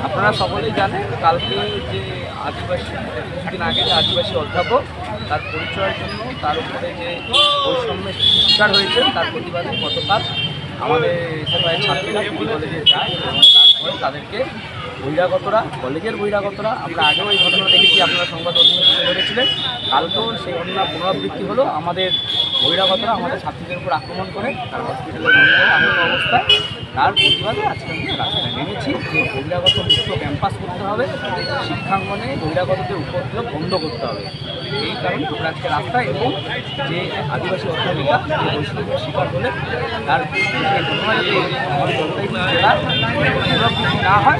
আপনারা সকলেই জানেন কালকে যে আদিবাসী কিছুদিন আগে যে আদিবাসী অধ্যাপক তার পরিচয়ের জন্য তার উপরে যে বৈষম্যের শিকার হয়েছে তার প্রতিবাদে গতকাল আমাদের এসএফআই ছাত্রীরা ডিগ্রি কলেজে যায় এবং তারপরে তাদেরকে বহিরাগতরা কলেজের বহিরাগতরা আমরা আগেও এই ঘটনা দেখেছি, আপনারা সংবাদ মাধ্যমে তুলে ধরেছিলেন। কালকেও সেই ঘটনার পুনরাবৃত্তি হলো। আমাদের বহিরাগতরা আমাদের ছাত্রীদের উপর আক্রমণ করে তার হসপিটালে আহত অবস্থায়। তার প্রতিবাদে আজকে আমি রাস্তায় নেমেছি যে বহিরাগত মুক্ত ক্যাম্পাস করতে হবে, শিক্ষাঙ্গনে বহিরাগতদের উপদ্রব বন্ধ করতে হবে। এই কারণে আমরা আজকে রাস্তায় এবং যে আদিবাসী অধ্যাপিকা যে বৈষম্যের শিকার হলে তার ঘটনা যাতে আমাদের জেলার পুনরাবৃত্তি না হয়।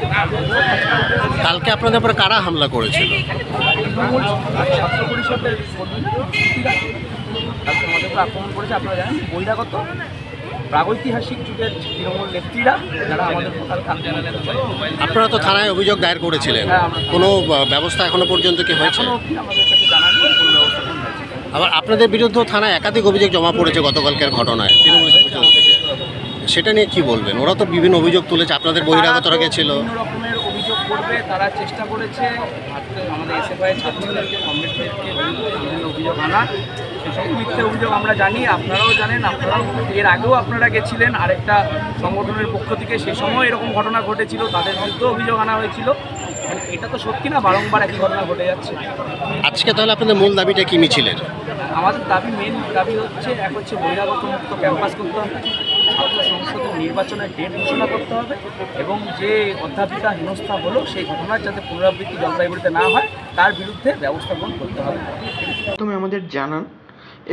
কালকে আপনাদের উপরে কারা হামলা করেছিল? তৃণমূল ছাত্র পরিষদের কর্মীরা কালকে আমাদের উপর আক্রমণ করেছে। আপনারা জানেন বহিরাগত প্রাগৈতিহাসিক যুগের তৃণমূল নেত্রীরা যারা আমাদের ভোটারকে আক্রমণ করেছে। আপনারা তো থানায় অভিযোগ দায়ের করেছিলেন, কোনো ব্যবস্থা এখনো পর্যন্ত কি হয়েছে? এখনো অবধি আমাদের কাছে জানানো কোনো ব্যবস্থা গ্রহণ হয়েছে। আবার আপনাদের বিরুদ্ধে থানায় একাধিক অভিযোগ জমা পড়েছে গতকালকের ঘটনায় তৃণমূল থেকে, সেটা নিয়ে কি বলবেন? ওরা তো বিভিন্ন অভিযোগ তুলেছে, আপনাদের বহিরাগতরা গেছিল। বিভিন্ন রকমের অভিযোগ করবে, তারা চেষ্টা করেছে আমাদের এসএফআই ছাত্রীদেরকে কমরেডদেরকে বিভিন্ন অভিযোগ আনার। সেসব মিথ্যে অভিযোগ আমরা জানি, আপনারাও জানেন। আপনারাও এর আগেও আপনারা গেছিলেন আরেকটা সংগঠনের পক্ষ থেকে, সেই সময় এরকম ঘটনা ঘটেছিল, তাদের বিরুদ্ধেও অভিযোগ আনা হয়েছিল। মানে এটা তো সত্যি না, বারংবার একই ঘটনা ঘটে যাচ্ছে। আজকে তাহলে আপনাদের মূল দাবিটা কি মিছিলের? আমাদের দাবি, মেন দাবি হচ্ছে এক হচ্ছে বহিরাগত মুক্ত ক্যাম্পাস করতে হবে, ছাত্র সংসদের নির্বাচনের ডেট ঘোষণা করতে হবে এবং যে অধ্যাপিকা হেনস্থা হলো সেই ঘটনার যাতে পুনরাবৃত্তি জলপাইগুড়িতে না হয় তার বিরুদ্ধে ব্যবস্থা গ্রহণ করতে হবে। প্রথমে আমাদের জানান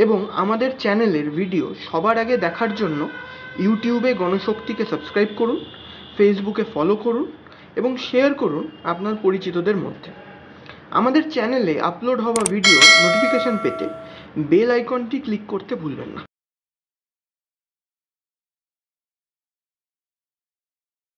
এবং আমাদের চ্যানেলের ভিডিও সবার আগে দেখার জন্য ইউটিউবে গণশক্তিকে সাবস্ক্রাইব করুন, ফেসবুকে ফলো করুন এবং শেয়ার করুন আপনার পরিচিতদের মধ্যে। আমাদের চ্যানেলে আপলোড হওয়া ভিডিও নোটিফিকেশন পেতে বেল আইকনটি ক্লিক করতে ভুলবেন না।